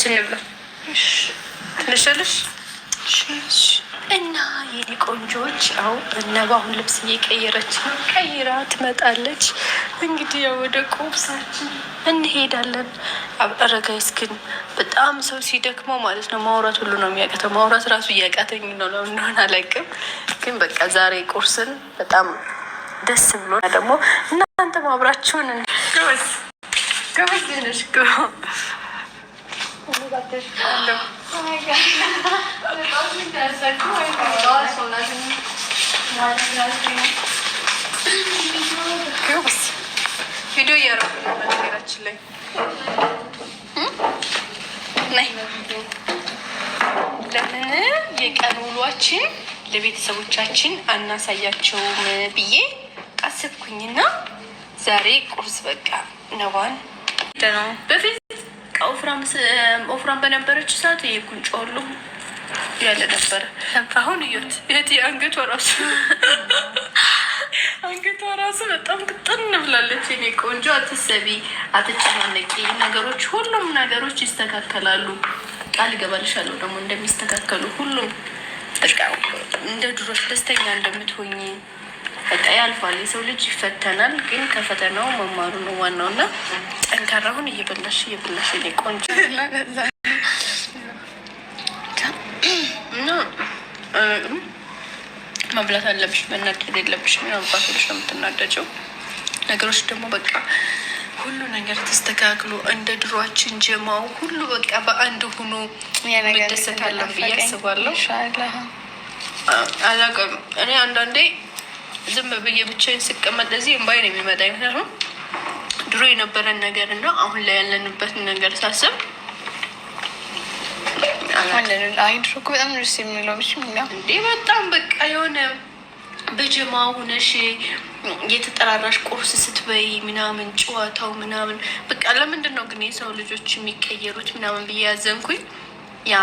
ቁርስ እንብላ ትንሻለሽ እና የኔ ቆንጆች ያው ነባሁን ልብስ እየቀየረች ነው። ቀይራ ትመጣለች። እንግዲህ ያው ወደ ቁርሳችን እንሄዳለን። አረጋይስ ግን በጣም ሰው ሲደክመው ማለት ነው ማውራት ሁሉ ነው የሚያቀተው። ማውራት ራሱ እያቃተኝ ነው። ለምን እንደሆነ አላውቅም። ግን በቃ ዛሬ ቁርስን በጣም ደስ ብሎ ደግሞ እናንተ ማብራችሁን ገበዝ ነሽ ቪዲዮ እያደረኩ ነው በነገራችን ላይ ለምን የቀን ውሏችን ለቤተሰቦቻችን አናሳያቸውም ብዬ አስብኩኝና ዛሬ ቁርስ በቃ ነባን ነው በፊት ኦፍራም በነበረች ሰዓት የጉንጭ ሁሉ ያለ ነበረ። አሁን እዩት የት አንገቷ ራሱ በጣም ቅጥን ብላለች። የኔ ቆንጆ አትሰቢ፣ አትጨናነቂ። ነገሮች ሁሉም ነገሮች ይስተካከላሉ። ቃል እገባልሻለሁ ደግሞ እንደሚስተካከሉ ሁሉም በቃ እንደ ድሮች ደስተኛ እንደምትሆኝ በቃ ያልፋል። የሰው ልጅ ይፈተናል፣ ግን ከፈተናው መማሩ ነው ዋናው። እና ጠንካራሁን እየበላሽ የኔ ቆንጆ እና መብላት አለብሽ፣ መናደድ የለብሽ። አባቶች ነው የምትናደጀው። ነገሮች ደግሞ በቃ ሁሉ ነገር ተስተካክሎ እንደ ድሯችን ጀማው ሁሉ በቃ በአንድ ሆኖ መደሰታለን ብዬ አስባለሁ። አላውቅም እኔ አንዳንዴ ዝም ብዬ ብቻዬን ስቀመጥ ለዚህ እምባይ ነው የሚመጣኝ። ምክንያቱም ድሮ የነበረን ነገር እና አሁን ላይ ያለንበትን ነገር ሳስብ ድሮ በጣም ደስ የሚለው እንዴ በጣም በቃ የሆነ በጀማ ሆነሽ የተጠራራሽ ቁርስ ስትበይ ምናምን ጨዋታው ምናምን በቃ ለምንድን ነው ግን የሰው ልጆች የሚቀየሩት ምናምን ብዬ ያዘንኩኝ። ያ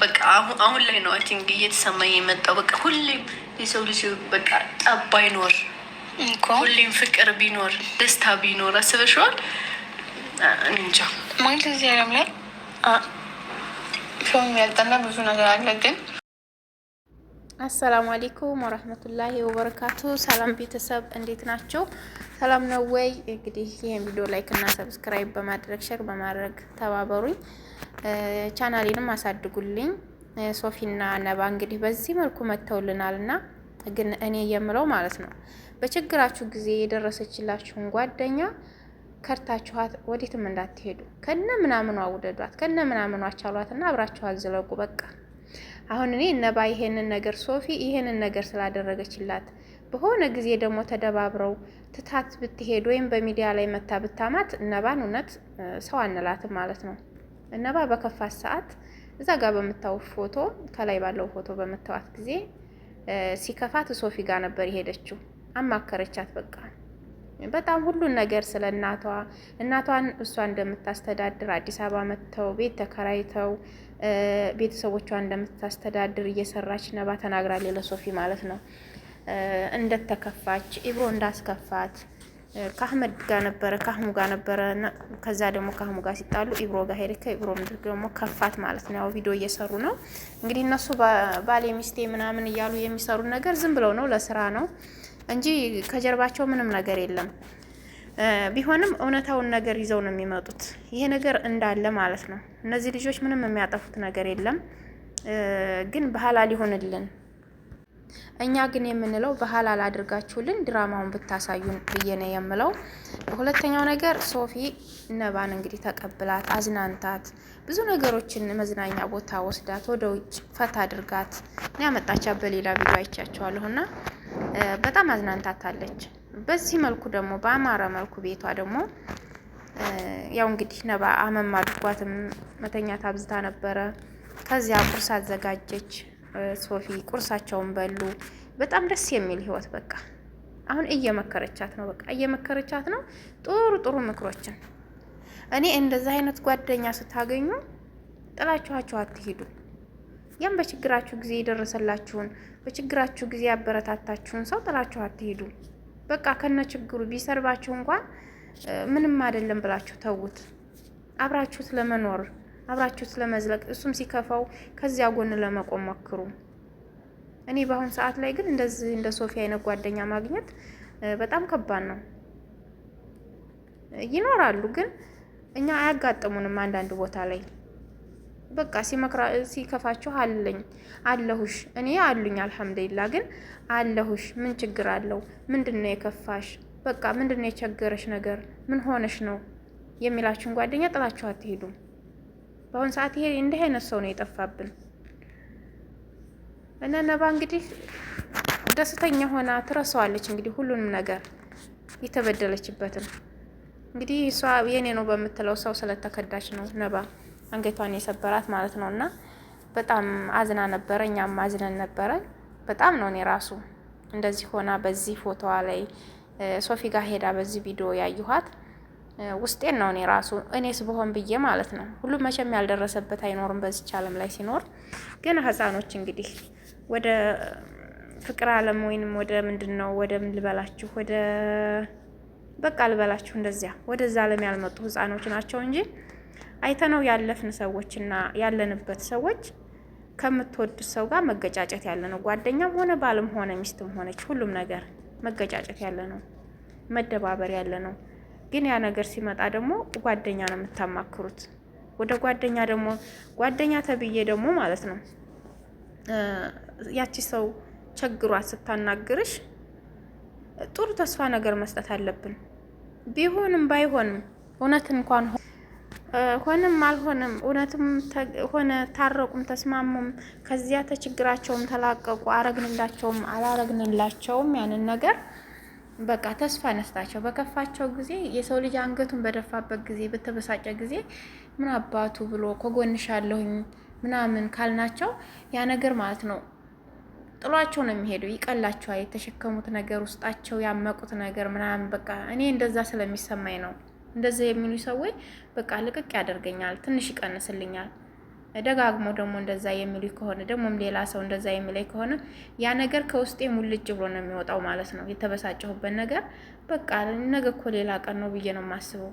በቃ አሁን ላይ ነው አይ ቲንክ እየተሰማኝ የመጣው። በቃ ሁሌም የሰው ልጅ በቃ ጠብ ባይኖር ሁሌም ፍቅር ቢኖር ደስታ ቢኖር አስበሽዋል? እንጃ ማለት እዚህ ዓለም ላይ ሰው የሚያልጠና ብዙ ነገር አለ። ግን አሰላሙ አለይኩም ወራህመቱላሂ ወበረካቱ። ሰላም ቤተሰብ እንዴት ናቸው? ሰላም ነው ወይ? እንግዲህ ይሄን ቪዲዮ ላይክ እና ሰብስክራይብ በማድረግ ሼር በማድረግ ተባበሩኝ፣ ቻናሌንም አሳድጉልኝ። ሶፊና ነባ እንግዲህ በዚህ መልኩ መተውልናልና ግን እኔ የምለው ማለት ነው በችግራችሁ ጊዜ የደረሰችላችሁን ጓደኛ ከርታችኋት ወዴትም እንዳትሄዱ። ከነ ምናምኗ ውደዷት፣ ከነ ምናምኗ አቻሏትና አብራችሁ አዝለቁ። በቃ አሁን እኔ ነባ ይሄንን ነገር ሶፊ ይሄንን ነገር ስላደረገችላት በሆነ ጊዜ ደግሞ ተደባብረው ትታት ብትሄድ ወይም በሚዲያ ላይ መታ ብታማት ነባን እውነት ሰው አንላትም ማለት ነው። ነባ በከፋት ሰዓት እዛ ጋር በምታው ፎቶ ከላይ ባለው ፎቶ በምታዋት ጊዜ ሲከፋት ሶፊ ጋር ነበር የሄደችው። አማከረቻት። በቃ በጣም ሁሉን ነገር ስለ እናቷን እሷ እንደምታስተዳድር አዲስ አበባ መጥተው ቤት ተከራይተው ቤተሰቦቿን እንደምታስተዳድር እየሰራች ነባ ተናግራለች ለሶፊ ማለት ነው። እንደተከፋች ኢብሮ እንዳስከፋት ከአህመድ ጋር ነበረ ከአህሙ ጋር ነበረ። ከዛ ደግሞ ከአህሙ ጋር ሲጣሉ ኢብሮ ጋር ሄደ። ከኢብሮ ምድር ደግሞ ከፋት ማለት ነው። ያው ቪዲዮ እየሰሩ ነው እንግዲህ እነሱ ባሌ ሚስቴ ምናምን እያሉ የሚሰሩ ነገር ዝም ብለው ነው ለስራ ነው እንጂ ከጀርባቸው ምንም ነገር የለም። ቢሆንም እውነታውን ነገር ይዘው ነው የሚመጡት። ይሄ ነገር እንዳለ ማለት ነው። እነዚህ ልጆች ምንም የሚያጠፉት ነገር የለም። ግን በሐላል ይሆንልን። እኛ ግን የምንለው በሐላል አድርጋችሁልን ድራማውን ብታሳዩን ብዬ ነው የምለው። ሁለተኛው ነገር ሶፊ ነባን እንግዲህ ተቀብላት አዝናንታት ብዙ ነገሮችን መዝናኛ ቦታ ወስዳት ወደ ውጭ ፈታ አድርጋት ያመጣቻት በሌላ ቪዲዮ አይቻቸዋለሁና በጣም አዝናንታታለች። በዚህ መልኩ ደግሞ በአማረ መልኩ ቤቷ ደግሞ ያው እንግዲህ ነባ አመም አድርጓትም መተኛት አብዝታ ነበረ። ከዚያ ቁርስ አዘጋጀች። ሶፊ ቁርሳቸውን በሉ። በጣም ደስ የሚል ህይወት በቃ አሁን እየመከረቻት ነው። በቃ እየመከረቻት ነው ጥሩ ምክሮችን። እኔ እንደዛ አይነት ጓደኛ ስታገኙ ጥላችኋቸው አትሄዱ። ያም በችግራችሁ ጊዜ የደረሰላችሁን በችግራችሁ ጊዜ ያበረታታችሁን ሰው ጥላችሁ አትሄዱ። በቃ ከነ ችግሩ ቢሰርባችሁ እንኳን ምንም አይደለም ብላችሁ ተውት። አብራችሁት ለመኖር አብራችሁት ለመዝለቅ እሱም ሲከፋው ከዚያ ጎን ለመቆም ሞክሩ። እኔ በአሁን ሰዓት ላይ ግን እንደዚህ እንደ ሶፊ አይነት ጓደኛ ማግኘት በጣም ከባድ ነው። ይኖራሉ ግን እኛ አያጋጥሙንም። አንዳንድ ቦታ ላይ በቃ ሲከፋችሁ አለሁሽ እኔ አሉኝ አልሐምዱሊላህ፣ ግን አለሁሽ ምን ችግር አለው? ምንድነው የከፋሽ? በቃ ምንድነው የቸገረሽ ነገር? ምን ሆነሽ ነው የሚላችሁን ጓደኛ ጥላችሁ አትሄዱም። በአሁን ሰዓት ይሄ እንዲህ አይነት ሰው ነው የጠፋብን። እና ነባ እንግዲህ ደስተኛ ሆና ትረሳዋለች እንግዲህ ሁሉንም ነገር የተበደለችበትን። እንግዲህ እሷ የኔ ነው በምትለው ሰው ስለተከዳች ነው ነባ አንገቷን የሰበራት ማለት ነው። እና በጣም አዝና ነበረ፣ እኛም አዝነን ነበረ። በጣም ነው እኔ ራሱ እንደዚህ ሆና በዚህ ፎቶዋ ላይ ሶፊ ጋር ሄዳ በዚህ ቪዲዮ ያየኋት ውስጤን ነው እኔ ራሱ እኔስ ብሆን ብዬ ማለት ነው። ሁሉም መቼም ያልደረሰበት አይኖርም በዚች ዓለም ላይ ሲኖር። ግን ህፃኖች እንግዲህ ወደ ፍቅር ዓለም ወይንም ወደ ምንድነው ወደ ምን ልበላችሁ ወደ በቃ ልበላችሁ እንደዚያ ወደዛ ዓለም ያልመጡ ህፃኖች ናቸው እንጂ አይተነው ያለፍን ሰዎችና ያለንበት ሰዎች ከምትወዱት ሰው ጋር መገጫጨት ያለ ነው። ጓደኛም ሆነ ባልም ሆነ ሚስትም ሆነች ሁሉም ነገር መገጫጨት ያለ ነው፣ መደባበር ያለ ነው። ግን ያ ነገር ሲመጣ ደግሞ ጓደኛ ነው የምታማክሩት። ወደ ጓደኛ ደግሞ ጓደኛ ተብዬ ደግሞ ማለት ነው ያቺ ሰው ቸግሯት ስታናግርሽ ጥሩ ተስፋ ነገር መስጠት አለብን። ቢሆንም ባይሆንም እውነት እንኳን ሆነም አልሆነም እውነትም ሆነ ታረቁም ተስማሙም ከዚያ ተችግራቸውም ተላቀቁ አረግንላቸውም አላረግንላቸውም ያንን ነገር በቃ ተስፋ ነስታቸው በከፋቸው ጊዜ የሰው ልጅ አንገቱን በደፋበት ጊዜ በተበሳጨ ጊዜ ምን አባቱ ብሎ ከጎንሻለሁኝ ምናምን ካልናቸው ያ ነገር ማለት ነው ጥሏቸው ነው የሚሄደው። ይቀላቸዋል። የተሸከሙት ነገር ውስጣቸው ያመቁት ነገር ምናምን በቃ እኔ እንደዛ ስለሚሰማኝ ነው እንደዛ የሚሉ ሰዎች በቃ ልቅቅ ያደርገኛል፣ ትንሽ ይቀንስልኛል። ደጋግሞ ደግሞ እንደዛ የሚሉ ከሆነ ደግሞም ሌላ ሰው እንደዛ የሚለኝ ከሆነ ያ ነገር ከውስጤ ሙልጭ ብሎ ነው የሚወጣው ማለት ነው። የተበሳጨሁበት ነገር በቃ ነገ እኮ ሌላ ቀን ነው ብዬ ነው የማስበው።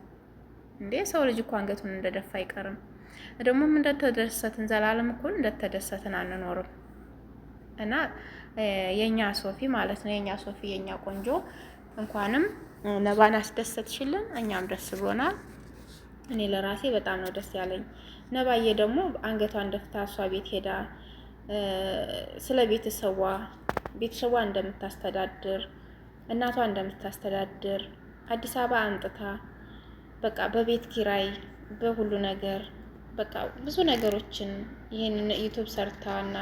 እንዴ ሰው ልጅ እኮ አንገቱን እንደደፋ አይቀርም። ደግሞም እንደተደሰትን ዘላለም እኮ እንደተደሰትን አንኖርም። እና የኛ ሶፊ ማለት ነው የኛ ሶፊ የኛ ቆንጆ እንኳንም ነባን አስደሰትሽልን፣ እኛም ደስ ብሎናል። እኔ ለራሴ በጣም ነው ደስ ያለኝ። ነባዬ ደግሞ አንገቷን ደፍታ እሷ ቤት ሄዳ ስለ ቤተሰቧ እንደምታስተዳድር እናቷ እንደምታስተዳድር አዲስ አበባ አምጥታ በቃ በቤት ኪራይ በሁሉ ነገር በቃ ብዙ ነገሮችን ይሄን ዩቲዩብ ሰርታና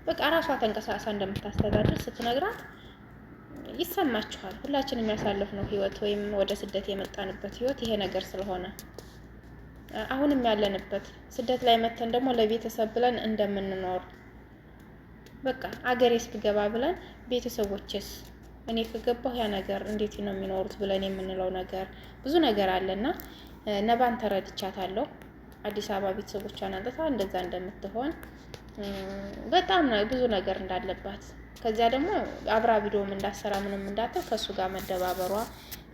በቃ ራሷ ተንቀሳቅሳ እንደምታስተዳድር ስትነግራት ይሰማችኋል። ሁላችንም የሚያሳልፍነው ህይወት ወይም ወደ ስደት የመጣንበት ህይወት ይሄ ነገር ስለሆነ አሁንም ያለንበት ስደት ላይ መተን ደግሞ ለቤተሰብ ብለን እንደምንኖር በቃ አገሬስ ብገባ ብለን ቤተሰቦችስ እኔ ከገባሁ ያ ነገር እንዴት ነው የሚኖሩት ብለን የምንለው ነገር ብዙ ነገር አለና ነባን ተረድቻታለሁ። አዲስ አበባ ቤተሰቦቿን አንጥታ እንደዛ እንደምትሆን በጣም ብዙ ነገር እንዳለባት ከዚያ ደግሞ አብራ ቪዲዮም እንዳሰራ ምንም እንዳትል ከሱ ጋር መደባበሯ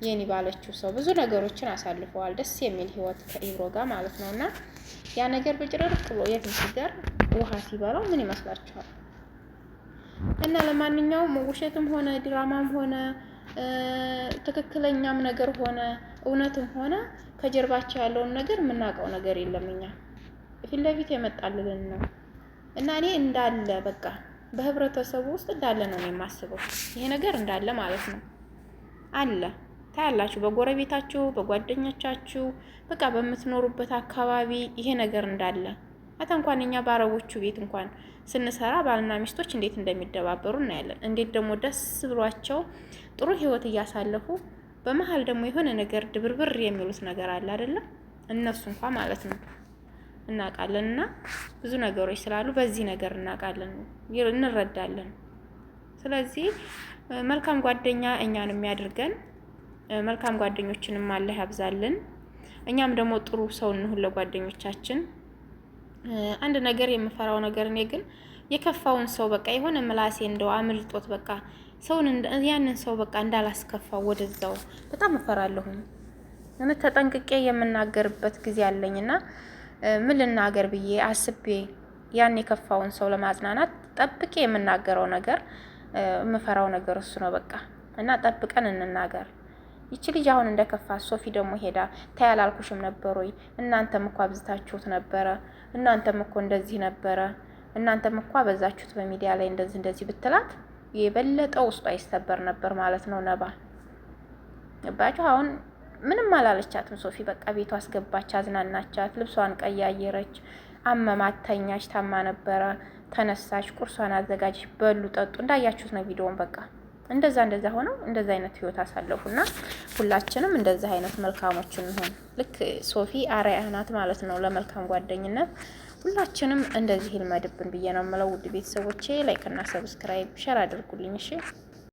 የኔ ባለችው ሰው ብዙ ነገሮችን አሳልፈዋል። ደስ የሚል ህይወት ከኢብሮ ጋር ማለት ነውና ያ ነገር በጭራሽ ብሎ የትም ሲጋር ውሃ ሲበላው ምን ይመስላችኋል? እና ለማንኛውም ውሸትም ሆነ ድራማም ሆነ ትክክለኛም ነገር ሆነ እውነትም ሆነ ከጀርባቸው ያለውን ነገር የምናውቀው ነገር የለም። እኛ ፊት ለፊት የመጣልን ነው እና እኔ እንዳለ በቃ በህብረተሰቡ ውስጥ እንዳለ ነው የማስበው። ይሄ ነገር እንዳለ ማለት ነው አለ ታያላችሁ፣ በጎረቤታችሁ፣ በጓደኞቻችሁ፣ በቃ በምትኖሩበት አካባቢ ይሄ ነገር እንዳለ እንኳን እኛ በአረቦቹ ቤት እንኳን ስንሰራ ባልና ሚስቶች እንዴት እንደሚደባበሩ እናያለን። እንዴት ደግሞ ደስ ብሏቸው ጥሩ ህይወት እያሳለፉ በመሀል ደግሞ የሆነ ነገር ድብርብር የሚሉት ነገር አለ አይደለም? እነሱ እንኳን ማለት ነው እናውቃለን። እና ብዙ ነገሮች ስላሉ በዚህ ነገር እናውቃለን፣ እንረዳለን። ስለዚህ መልካም ጓደኛ እኛን የሚያድርገን መልካም ጓደኞችንም አላህ ያብዛልን። እኛም ደግሞ ጥሩ ሰው እንሁን ለጓደኞቻችን። አንድ ነገር የምፈራው ነገር እኔ ግን የከፋውን ሰው በቃ የሆነ ምላሴ እንደው አምልጦት በቃ ሰውን ያንን ሰው በቃ እንዳላስከፋው ወደዛው በጣም እፈራለሁኝ። እኔ ተጠንቅቄ የምናገርበት ጊዜ አለኝና ምን ልናገር ብዬ አስቤ ያን የከፋውን ሰው ለማጽናናት ጠብቄ የምናገረው ነገር የምፈራው ነገር እሱ ነው በቃ። እና ጠብቀን እንናገር። ይቺ ልጅ አሁን እንደከፋ ሶፊ ደግሞ ሄዳ ታያላልኩሽም ነበር ወይ? እናንተም እኮ አብዝታችሁት ነበረ፣ እናንተም እኮ እንደዚህ ነበረ፣ እናንተም እኮ አበዛችሁት በሚዲያ ላይ እንደዚህ ብትላት የበለጠ ውስጧ ይሰበር ነበር ማለት ነው። ነባ ገባችሁ? አሁን ምንም አላለቻትም ሶፊ። በቃ ቤቷ አስገባች፣ አዝናናቻት፣ ልብሷን ቀያየረች፣ አመማት፣ ተኛች፣ ታማ ነበረ፣ ተነሳች፣ ቁርሷን አዘጋጅች፣ በሉ ጠጡ። እንዳያችሁት ነው ቪዲዮውን። በቃ እንደዛ ሆነው እንደዛ አይነት ህይወት አሳለፉና ሁላችንም እንደዛ አይነት መልካሞች እንሆን። ልክ ሶፊ አርአያ ናት ማለት ነው ለመልካም ጓደኝነት። ሁላችንም እንደዚህ ይልመድብን ብዬ ነው የምለው። ውድ ቤተሰቦቼ ላይክ እና ሰብስክራይብ ሼር አድርጉልኝ እሺ።